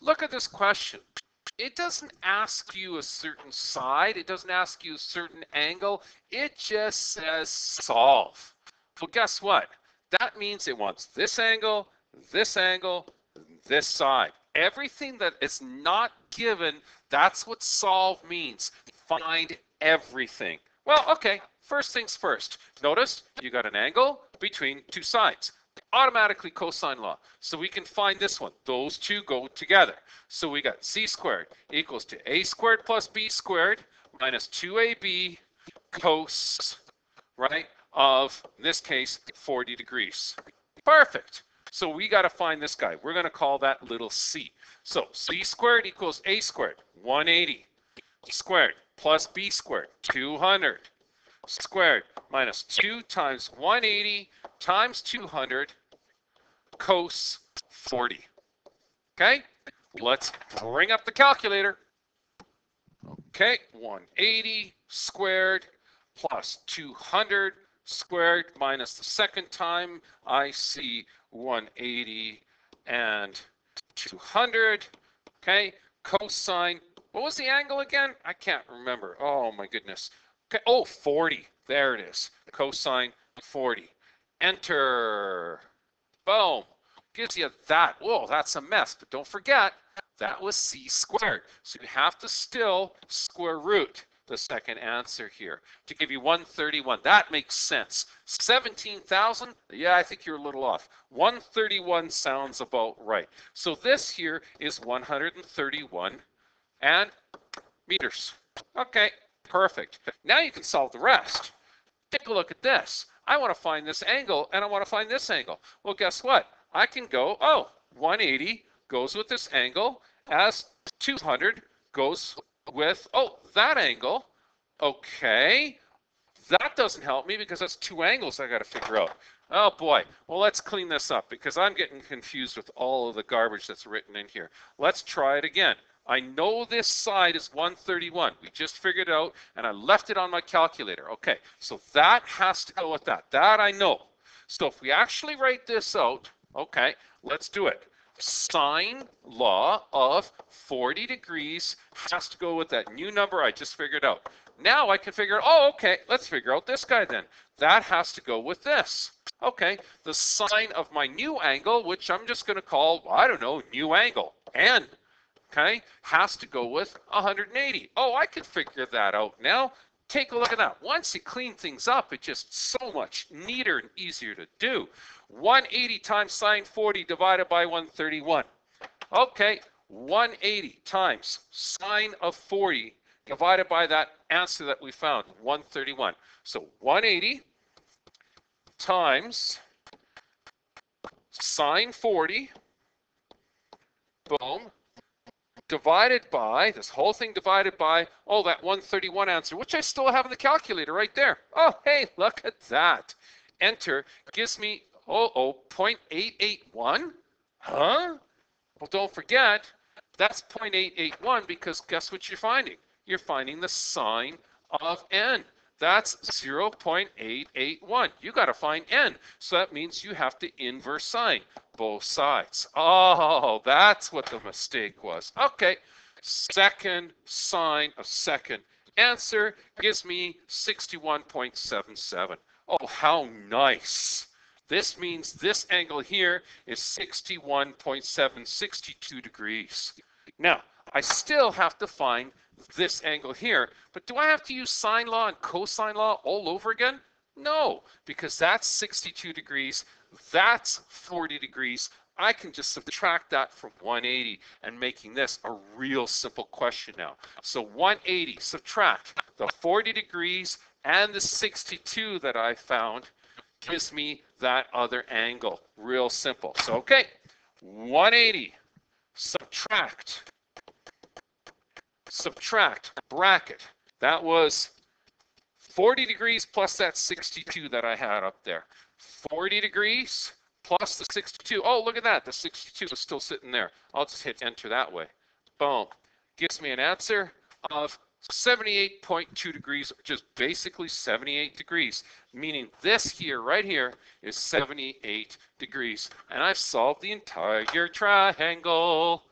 look at this question. It doesn't ask you a certain side. It doesn't ask you a certain angle. It just says solve. Well, guess what? That means it wants this angle, this side. Everything that is not given, that's what solve means. Find everything. Well, okay, first things first. Notice you got an angle between two sides. Automatically cosine law. So we can find this one. Those two go together. So we got c squared equals to a squared plus b squared minus 2ab cos, right, of, in this case, 40 degrees. Perfect. So we got to find this guy. We're going to call that little c. So c squared equals a squared, 180 squared plus b squared, 200 squared minus 2 times 180 times 200 cos 40. Okay, let's bring up the calculator. Okay, 180 squared plus 200 squared minus the second time I see 180 and 200. Okay, cosine. What was the angle again? I can't remember. Oh my goodness. Okay, oh, 40. There it is. Cosine 40. Enter. Boom. Gives you that. Whoa, that's a mess. But don't forget, that was c squared. So you have to still square root the second answer here to give you 131. That makes sense. 17,000? Yeah, I think you're a little off. 131 sounds about right. So this here is 131 and meters. Okay, perfect. Now you can solve the rest. Take a look at this. I want to find this angle and I want to find this angle. Well, guess what? I can go, oh, 180 goes with this angle as 200 goes with, oh, that angle. Okay, that doesn't help me because that's two angles I got to figure out. Oh boy, well, let's clean this up because I'm getting confused with all of the garbage that's written in here. Let's try it again. I know this side is 131. We just figured it out and I left it on my calculator. Okay, so that has to go with that. That I know. So if we actually write this out, okay, let's do it. Sine law of 40 degrees has to go with that new number I just figured out. Now I can figure out, oh, okay, let's figure out this guy then. That has to go with this. Okay, the sine of my new angle, which I'm just going to call, I don't know, new angle, n, okay, has to go with 180. Oh, I can figure that out now. Take a look at that. Once you clean things up, it's just so much neater and easier to do. 180 times sine 40 divided by 131. Okay, 180 times sine of 40 divided by that answer that we found, 131. So 180 times sine 40, boom, divided by, this whole thing divided by, oh, that 131 answer, which I still have in the calculator right there. Oh, hey, look at that. Enter gives me, 0.881? Huh? Well, don't forget, that's 0.881 because guess what you're finding? You're finding the sine of n. That's 0.881. You got to find n. So that means you have to inverse sine both sides. Oh, that's what the mistake was. Okay, second sine of second. Answer gives me 61.77. Oh, how nice. This means this angle here is 61.762 degrees. Now, I still have to find this angle here, but do I have to use sine law and cosine law all over again? No, because that's 62 degrees, that's 40 degrees. I can just subtract that from 180 and making this a real simple question now. So 180, subtract the 40 degrees and the 62 that I found gives me that other angle. Real simple. So, okay, 180, subtract, bracket. That was 40 degrees plus that 62 that I had up there. 40 degrees plus the 62. Oh, look at that. The 62 is still sitting there. I'll just hit enter that way. Boom. Gives me an answer of 78.2 degrees, which is basically 78 degrees, meaning this here, right here, is 78 degrees. And I've solved the entire triangle.